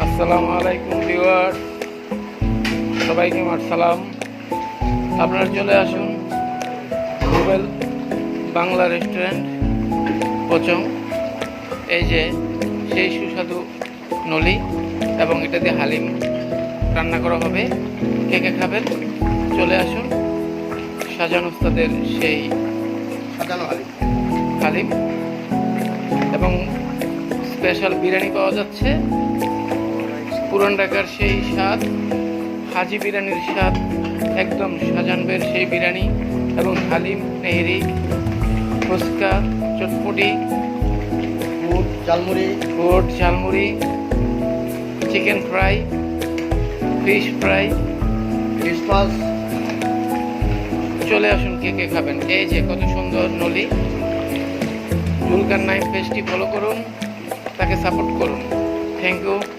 আসসালামু আলাইকুম ভিউয়ার, সবাইকে আমার সালাম। আপনারা চলে আসুন রুবেল বাংলা রেস্টুরেন্ট পচং। এই যে সেই সুস্বাদু নলি এবং এটা দিয়ে হালিম রান্না করা হবে। কে কে খাবেন চলে আসুন। শাহজাহান ওস্তাদের সেই সাজানো হালিম এবং স্পেশাল বিরিয়ানি পাওয়া যাচ্ছে। পুরান ঢাকার সেই স্বাদ, হাজি বিরিয়ানির স্বাদ, একদম শাহজাহানের সেই বিরিয়ানি এবং হালিম, নেহেরি, ফুচকা, চটপটি, বুট, jhalmuri, chicken fry, fish fry, Christmas. চলে আসুন কে কে খাবেন। এই যে কত সুন্দর নলি। জুলকার নাইম পেজটি ফলো করুন, তাকে সাপোর্ট করুন। Thank you.